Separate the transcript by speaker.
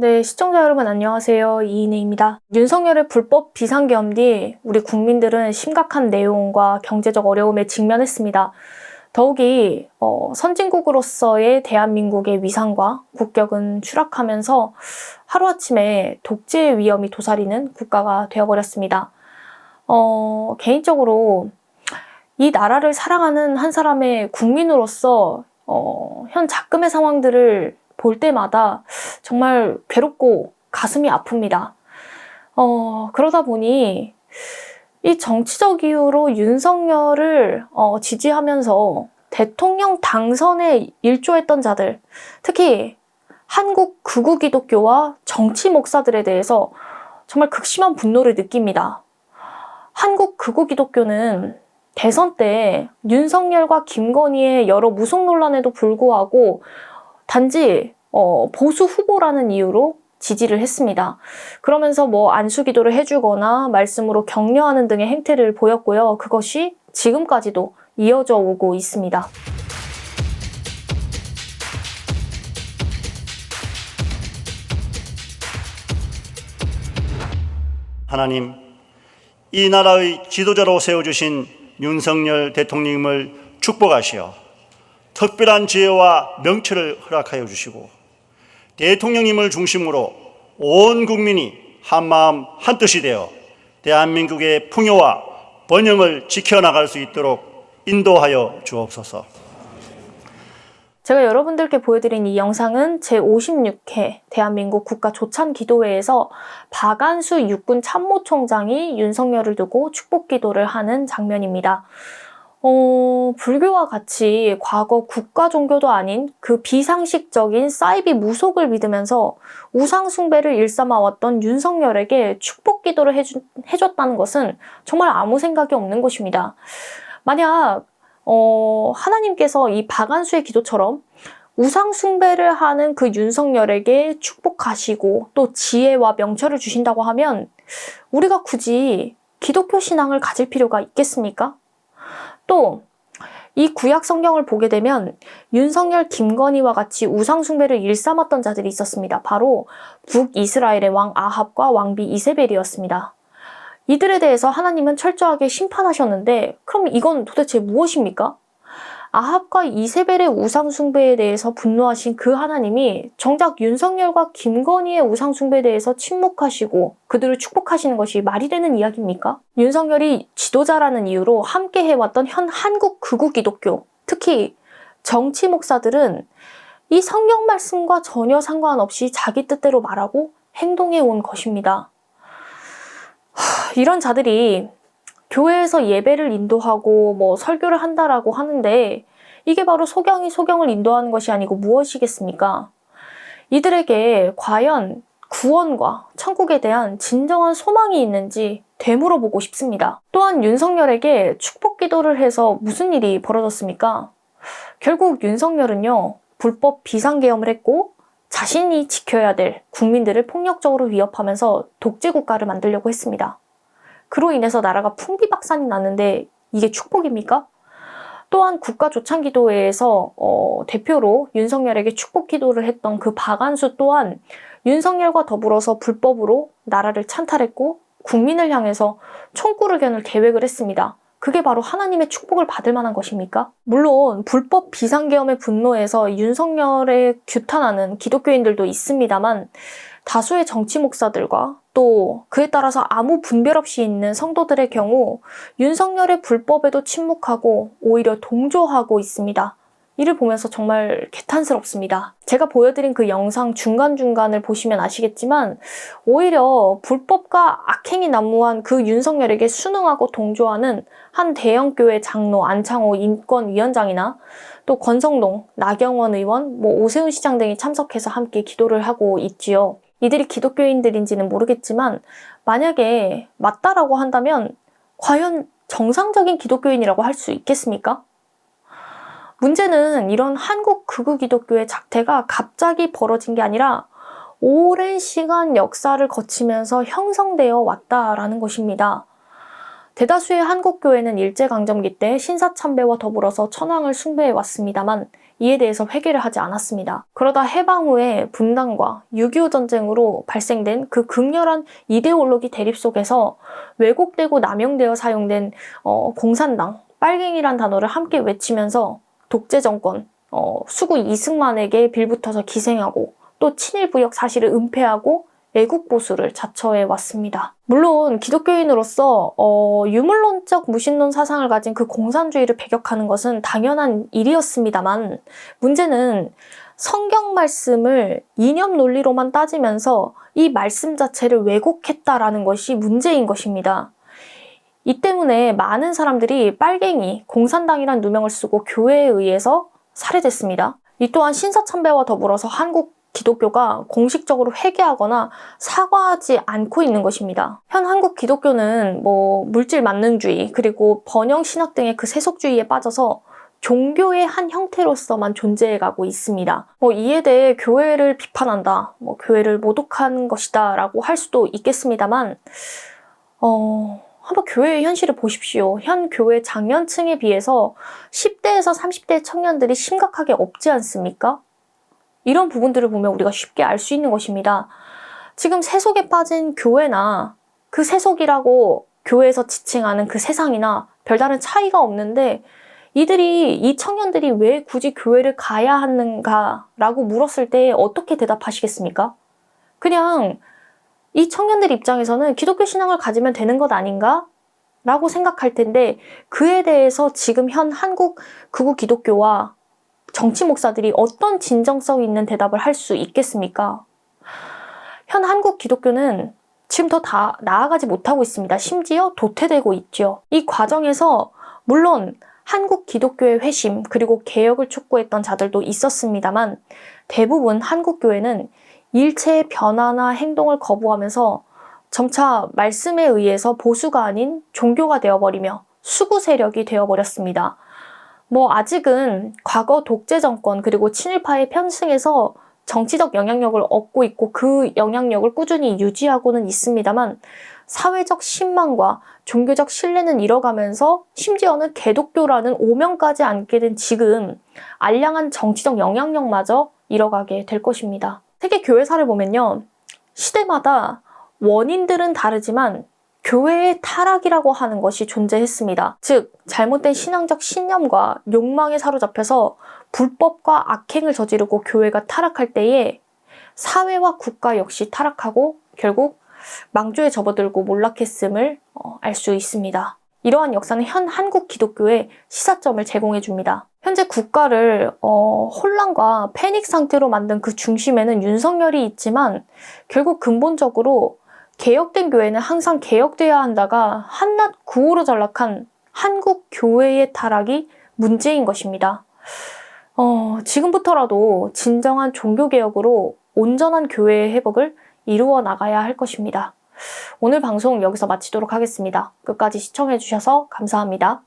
Speaker 1: 네, 시청자 여러분 안녕하세요. 이인혜입니다. 윤석열의 불법 비상계엄 뒤 우리 국민들은 심각한 내용과 경제적 어려움에 직면했습니다. 더욱이 선진국으로서의 대한민국의 위상과 국격은 추락하면서 하루아침에 독재의 위험이 도사리는 국가가 되어버렸습니다. 개인적으로 이 나라를 사랑하는 한 사람의 국민으로서 현 작금의 상황들을 볼 때마다 정말 괴롭고 가슴이 아픕니다. 그러다 보니 이 정치적 이유로 윤석열을 지지하면서 대통령 당선에 일조했던 자들, 특히 한국 극우기독교와 정치 목사들에 대해서 정말 극심한 분노를 느낍니다. 한국 극우기독교는 대선 때 윤석열과 김건희의 여러 무속 논란에도 불구하고 단지 보수 후보라는 이유로 지지를 했습니다. 그러면서 안수기도를 해주거나 말씀으로 격려하는 등의 행태를 보였고요. 그것이 지금까지도 이어져 오고 있습니다.
Speaker 2: 하나님, 이 나라의 지도자로 세워주신 윤석열 대통령님을 축복하시어 특별한 지혜와 명철을 허락하여 주시고 대통령님을 중심으로 온 국민이 한마음 한뜻이 되어 대한민국의 풍요와 번영을 지켜나갈 수 있도록 인도하여 주옵소서.
Speaker 1: 제가 여러분들께 보여드린 이 영상은 제56회 대한민국 국가조찬기도회에서 박안수 육군 참모총장이 윤석열을 두고 축복기도를 하는 장면입니다. 불교와 같이 과거 국가 종교도 아닌 그 비상식적인 사이비 무속을 믿으면서 우상숭배를 일삼아왔던 윤석열에게 축복기도를 해줬다는 것은 정말 아무 생각이 없는 것입니다. 만약 하나님께서 이 박안수의 기도처럼 우상숭배를 하는 그 윤석열에게 축복하시고 또 지혜와 명철을 주신다고 하면 우리가 굳이 기독교 신앙을 가질 필요가 있겠습니까? 또 이 구약 성경을 보게 되면 윤석열, 김건희와 같이 우상숭배를 일삼았던 자들이 있었습니다. 바로 북이스라엘의 왕 아합과 왕비 이세벨이었습니다. 이들에 대해서 하나님은 철저하게 심판하셨는데 그럼 이건 도대체 무엇입니까? 아합과 이세벨의 우상숭배에 대해서 분노하신 그 하나님이 정작 윤석열과 김건희의 우상숭배에 대해서 침묵하시고 그들을 축복하시는 것이 말이 되는 이야기입니까? 윤석열이 지도자라는 이유로 함께 해왔던 현 한국 극우기독교, 특히 정치 목사들은 이 성경 말씀과 전혀 상관없이 자기 뜻대로 말하고 행동해 온 것입니다. 이런 자들이 교회에서 예배를 인도하고 설교를 한다라고 하는데 이게 바로 소경이 소경을 인도하는 것이 아니고 무엇이겠습니까? 이들에게 과연 구원과 천국에 대한 진정한 소망이 있는지 되물어보고 싶습니다. 또한 윤석열에게 축복 기도를 해서 무슨 일이 벌어졌습니까? 결국 윤석열은요, 불법 비상계엄을 했고 자신이 지켜야 될 국민들을 폭력적으로 위협하면서 독재국가를 만들려고 했습니다. 그로 인해서 나라가 풍비박산이 났는데 이게 축복입니까? 또한 국가조찬기도회에서 대표로 윤석열에게 축복기도를 했던 그 박안수 또한 윤석열과 더불어서 불법으로 나라를 찬탈했고 국민을 향해서 총구를 겨눌 계획을 했습니다. 그게 바로 하나님의 축복을 받을 만한 것입니까? 물론 불법 비상계엄의 분노에서 윤석열에 규탄하는 기독교인들도 있습니다만 다수의 정치 목사들과 또 그에 따라서 아무 분별 없이 있는 성도들의 경우 윤석열의 불법에도 침묵하고 오히려 동조하고 있습니다. 이를 보면서 정말 개탄스럽습니다. 제가 보여드린 그 영상 중간중간을 보시면 아시겠지만 오히려 불법과 악행이 난무한 그 윤석열에게 순응하고 동조하는 한 대형교회 장로 안창호 인권위원장이나 또 권성동, 나경원 의원, 오세훈 시장 등이 참석해서 함께 기도를 하고 있지요. 이들이 기독교인들인지는 모르겠지만 만약에 맞다라고 한다면 과연 정상적인 기독교인이라고 할 수 있겠습니까? 문제는 이런 한국 극우기독교의 작태가 갑자기 벌어진 게 아니라 오랜 시간 역사를 거치면서 형성되어 왔다라는 것입니다. 대다수의 한국교회는 일제강점기 때 신사참배와 더불어서 천황을 숭배해 왔습니다만 이에 대해서 회개를 하지 않았습니다. 그러다 해방 후에 분단과 6.25 전쟁으로 발생된 그 극렬한 이데올로기 대립 속에서 왜곡되고 남용되어 사용된 공산당, 빨갱이란 단어를 함께 외치면서 독재 정권, 수구 이승만에게 빌붙어서 기생하고 또 친일부역 사실을 은폐하고 애국 보수를 자처해 왔습니다. 물론 기독교인으로서 유물론적 무신론 사상을 가진 그 공산주의를 배격하는 것은 당연한 일이었습니다만, 문제는 성경 말씀을 이념 논리로만 따지면서 이 말씀 자체를 왜곡했다라는 것이 문제인 것입니다. 이 때문에 많은 사람들이 빨갱이, 공산당이란 누명을 쓰고 교회에 의해서 살해됐습니다. 이 또한 신사참배와 더불어서 한국 기독교가 공식적으로 회개하거나 사과하지 않고 있는 것입니다. 현 한국 기독교는 물질 만능주의 그리고 번영 신학 등의 그 세속주의에 빠져서 종교의 한 형태로서만 존재해가고 있습니다. 이에 대해 교회를 비판한다, 교회를 모독하는 것이다 라고 할 수도 있겠습니다만 한번 교회의 현실을 보십시오. 현 교회 장년층에 비해서 10대에서 30대 청년들이 심각하게 없지 않습니까? 이런 부분들을 보면 우리가 쉽게 알 수 있는 것입니다. 지금 세속에 빠진 교회나 그 세속이라고 교회에서 지칭하는 그 세상이나 별다른 차이가 없는데, 이 청년들이 왜 굳이 교회를 가야 하는가라고 물었을 때 어떻게 대답하시겠습니까? 그냥 이 청년들 입장에서는 기독교 신앙을 가지면 되는 것 아닌가? 라고 생각할 텐데, 그에 대해서 지금 현 한국 극우 기독교와 정치 목사들이 어떤 진정성 있는 대답을 할 수 있겠습니까? 현 한국 기독교는 지금 더 나아가지 못하고 있습니다. 심지어 도태되고 있죠. 이 과정에서 물론 한국 기독교의 회심 그리고 개혁을 촉구했던 자들도 있었습니다만, 대부분 한국 교회는 일체의 변화나 행동을 거부하면서 점차 말씀에 의해서 보수가 아닌 종교가 되어버리며 수구 세력이 되어버렸습니다. 아직은 과거 독재 정권 그리고 친일파의 편승에서 정치적 영향력을 얻고 있고 그 영향력을 꾸준히 유지하고는 있습니다만, 사회적 신망과 종교적 신뢰는 잃어가면서 심지어는 개독교라는 오명까지 안게 된 지금 알량한 정치적 영향력마저 잃어가게 될 것입니다. 세계 교회사를 보면요, 시대마다 원인들은 다르지만 교회의 타락이라고 하는 것이 존재했습니다. 즉, 잘못된 신앙적 신념과 욕망에 사로잡혀서 불법과 악행을 저지르고 교회가 타락할 때에 사회와 국가 역시 타락하고 결국 망조에 접어들고 몰락했음을 알 수 있습니다. 이러한 역사는 현 한국 기독교의 시사점을 제공해 줍니다. 현재 국가를 혼란과 패닉 상태로 만든 그 중심에는 윤석열이 있지만, 결국 근본적으로 개혁된 교회는 항상 개혁돼야 한다가 한낱 구호로 전락한 한국 교회의 타락이 문제인 것입니다. 지금부터라도 진정한 종교개혁으로 온전한 교회의 회복을 이루어 나가야 할 것입니다. 오늘 방송 여기서 마치도록 하겠습니다. 끝까지 시청해주셔서 감사합니다.